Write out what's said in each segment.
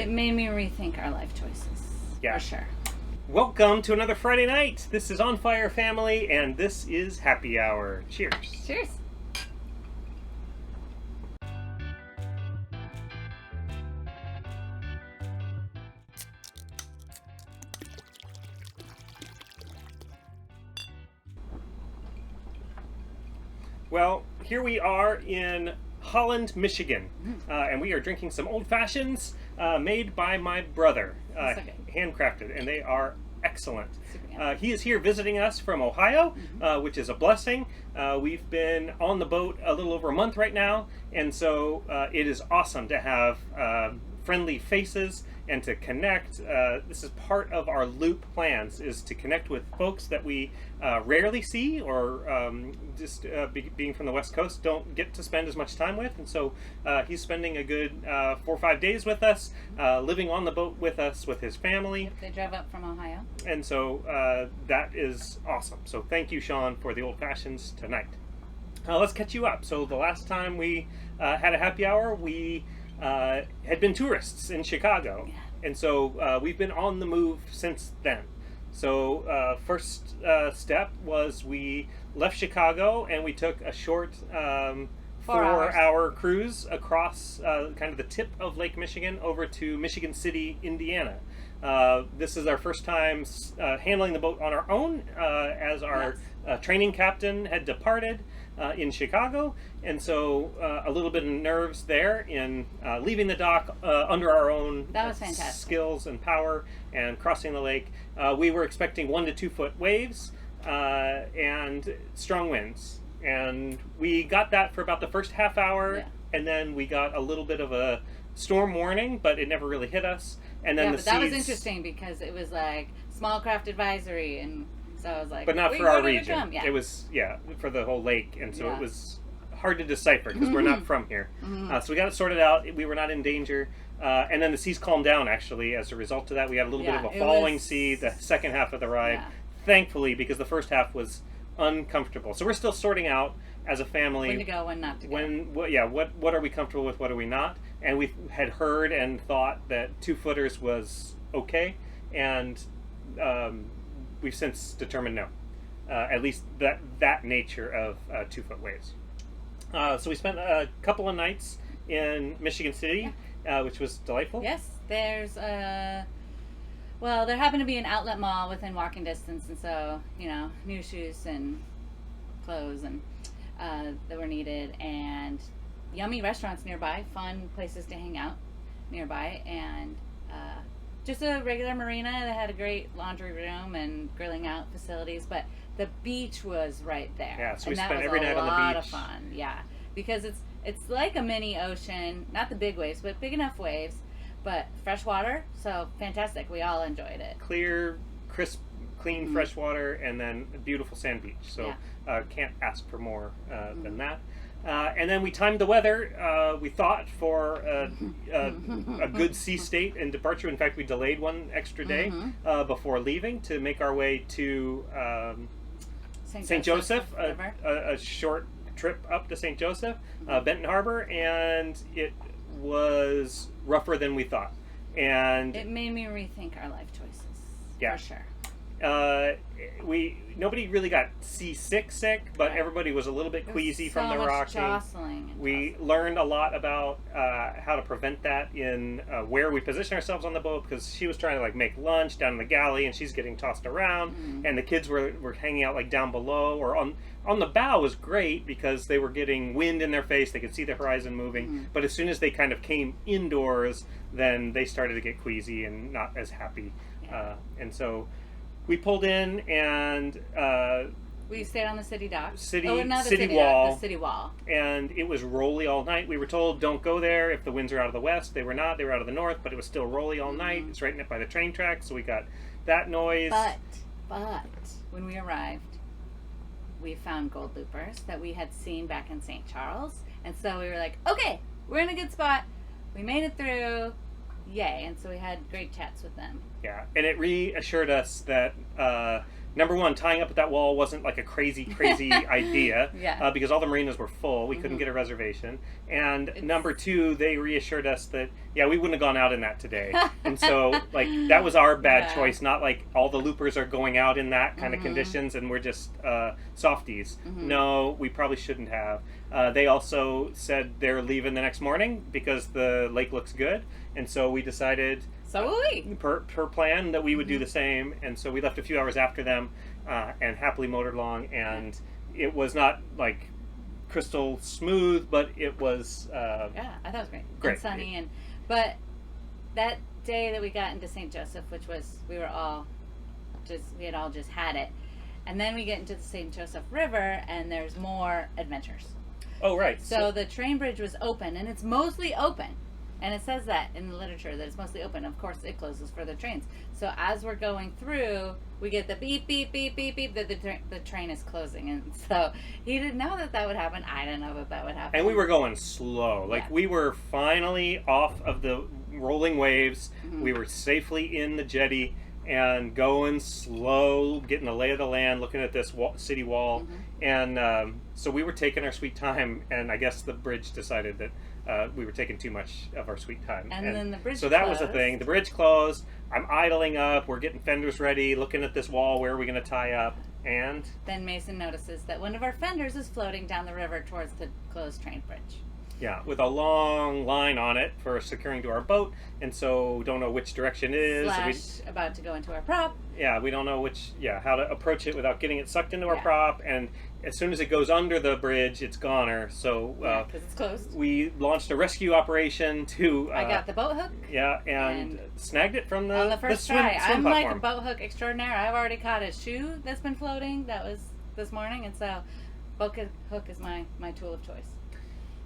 It made me rethink our life choices. Yeah. For sure. Welcome to another Friday night. This is On Fire Family, and this is Happy Hour. Cheers. Cheers. Well, here we are in Holland, Michigan, and we are drinking some old fashions made by my brother, So good. handcrafted, and they are excellent. Super yummy. He is here visiting us from Ohio, which is a blessing. We've been on the boat a little over a month right now, and so it is awesome to have friendly faces and to connect. This is part of our loop plans, is to connect with folks that we rarely see, or being from the West Coast, don't get to spend as much time with. And so he's spending a good 4 or 5 days with us, living on the boat with us with his family. They drove up from Ohio. And so that is awesome. So thank you, Sean, for the old fashions tonight. Let's catch you up. So the last time we had a happy hour, we had been tourists in Chicago. Yeah. And so we've been on the move since then. So first step was we left Chicago and we took a short 4 hours. 4-hour cruise across kind of the tip of Lake Michigan over to Michigan City, Indiana. This is our first time handling the boat on our own, as our training captain had departed in Chicago, and so a little bit of nerves there in leaving the dock under our own That was fantastic. skills and power and crossing the lake. We were expecting 1 to 2 foot waves and strong winds, and we got that for about the first half hour, Yeah. and then we got a little bit of a storm warning, but it never really hit us. And then Yeah, the but that was seas- interesting because it was like small craft advisory, and so I was like, but not "Wait, for our when did it region. come?" Yeah. It was for the whole lake, and so Yeah. it was hard to decipher because we're not from here. So we got it sorted out. We were not in danger, and then the seas calmed down. Actually, as a result of that, we had a little bit Yeah, of a it falling was- sea the second half of the ride. Yeah. Thankfully, because the first half was uncomfortable. So we're still sorting out as a family When to go, when not to go. what are we comfortable with, what are we not, and we had heard and thought that 2-footers was okay, and we've since determined no, at least that nature of 2-foot waves. So we spent a couple of nights in Michigan City, which was delightful. Yes, there's well, there happened to be an outlet mall within walking distance, and so, new shoes and clothes and that were needed, and yummy restaurants nearby, fun places to hang out nearby, and just a regular marina that had a great laundry room and grilling out facilities, but the beach was right there. Yeah, so we and that spent was every a night on the lot of beach. fun. Yeah, because it's like a mini ocean, not the big waves, but big enough waves, but fresh water, so fantastic. We all enjoyed it. Clear, crisp, clean, fresh water, and then a beautiful sand beach. So can't ask for more than that. And then we timed the weather, we thought, for a good sea state and departure. In fact, we delayed 1 extra day before leaving to make our way to St. Joseph, River. a short trip up to St. Joseph, Benton Harbor, and it was rougher than we thought. And It made me rethink our life choices. Yeah. For sure. nobody really got sick, but Right. everybody was a little bit There was queasy so from the much rocking. jostling and We jostling. learned a lot about how to prevent that in where we position ourselves on the boat, because she was trying to make lunch down in the galley and she's getting tossed around, and the kids were hanging out down below or on the bow. Was great because they were getting wind in their face, they could see the horizon moving, but as soon as they kind of came indoors, then they started to get queasy and not as happy. And so we pulled in and we stayed on the city dock. City- not the city dock, wall. the city wall. and it was rolly all night. We were told don't go there if the winds are out of the west. They were not. They were out of the north, but it was still rolly all night. It's right by the train tracks, so we got that noise. But when we arrived, we found gold loopers that we had seen back in St. Charles, and so we were like, okay, we're in a good spot. We made it through. Yay. And so we had great chats with them. Yeah, and it reassured us that number one, tying up at that wall wasn't like a crazy idea, Yeah. because all the marinas were full. We couldn't get a reservation. And number two, they reassured us that, yeah, we wouldn't have gone out in that today. And so, like, that was our bad Yeah. choice, not like all the loopers are going out in that kind of conditions and we're just softies. No, we probably shouldn't have. They also said they're leaving the next morning because the lake looks good. And so we decided, So will we. per plan, that we would do the same. And so we left a few hours after them and happily motored along. And it was not like crystal smooth, but it was Yeah, I thought it was great. Great. And sunny, but that day that we got into St. Joseph, which was we had all just had it, and then we get into the St. Joseph River, and there's more adventures. oh right. So the train bridge was open, and it's mostly open. And it says that in the literature that it's mostly open. Of course, it closes for the trains. So as we're going through, we get the beep, beep, beep, beep, beep that the train is closing. And so he didn't know that would happen. I didn't know that would happen. And we were going slow. Like, Yeah. we were finally off of the rolling waves. We were safely in the jetty and going slow, getting the lay of the land, looking at this city wall. And so we were taking our sweet time, and I guess the bridge decided that we were taking too much of our sweet time. And then the bridge So that was the closed. thing. The bridge closed. I'm idling up. We're getting fenders ready, looking at this wall. Where are we going to tie up? And Then Mason notices that one of our fenders is floating down the river towards the closed train bridge. yeah, with a long line on it for securing to our boat, and so don't know which direction it is. Slash about to go into our prop. We don't know how to approach it without getting it sucked into our Yeah. prop. And as soon as it goes under the bridge, it's goner. So Because it's closed. we launched a rescue operation to. I got the boat hook and snagged it from on the first try. swim I'm like a platform. boat hook extraordinaire. I've already caught a shoe that's been floating. That was this morning, and so boat hook is my tool of choice.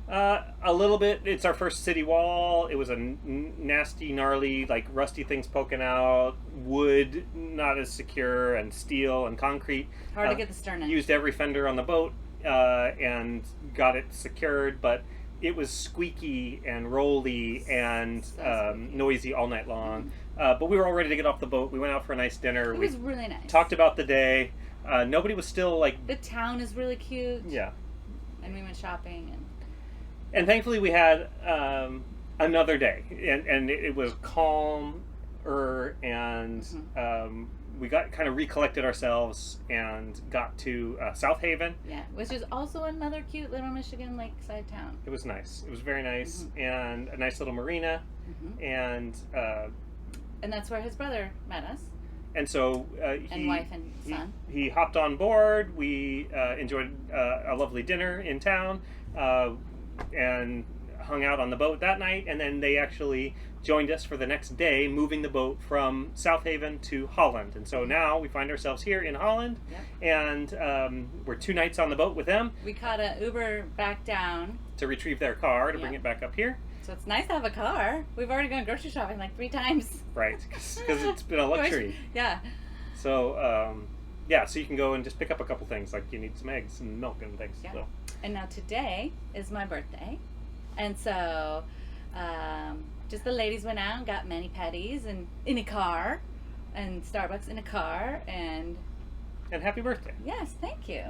A little bit. It's our first city wall. It was a nasty, gnarly, like rusty things poking out. Wood, not as secure, and steel and concrete. Hard to get the stern in. Used every fender on the boat and got it secured, but it was squeaky and rolly and So squeaky. noisy all night long. But we were all ready to get off the boat. We went out for a nice dinner. It We was really nice. talked about the day. Nobody was still like, The town is really cute. yeah. And we went shopping And thankfully we had another day, and it was calmer, and we got kind of recollected ourselves and got to South Haven. which is also another cute little Michigan lakeside town. It was nice. It was very nice, and a nice little marina, and that's where his brother met us, so and wife and son. he hopped on board. We enjoyed a lovely dinner in town, and hung out on the boat that night, and then they actually joined us for the next day, moving the boat from South Haven to Holland. And so now we find ourselves here in Holland, and we're 2 nights on the boat with them We caught an Uber back down, to retrieve their car to bring Yeah. it back up here. so it's nice to have a car. We've already gone grocery shopping like 3 times. Right, because it's been a luxury. Yeah. So, so you can go and just pick up a couple things, like you need some eggs and milk and things. Yeah. So. And now today is my birthday, and so just the ladies went out and got mani-pedis and in a car, and Starbucks in a car, and And happy birthday. yes, thank you.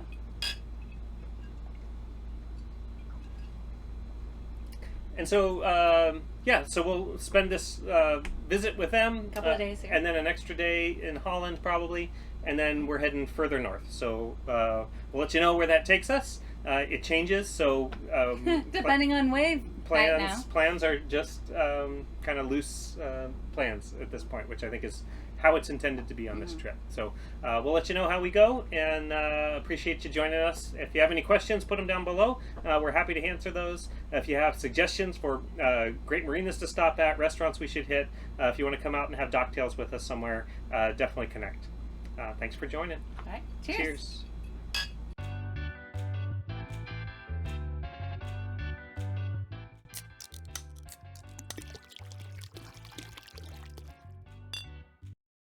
And so, so we'll spend this visit with them. Couple of days here. And then an extra day in Holland, probably. And then we're heading further north. So we'll let you know where that takes us. It changes, so... Depending on wave height now. Plans are just kind of loose plans at this point, which I think is how it's intended to be on this trip. So we'll let you know how we go, and appreciate you joining us. If you have any questions, put them down below. We're happy to answer those. If you have suggestions for great marinas to stop at, restaurants we should hit, if you want to come out and have Docktails with us somewhere, definitely connect. Thanks for joining. All right. Cheers. Cheers.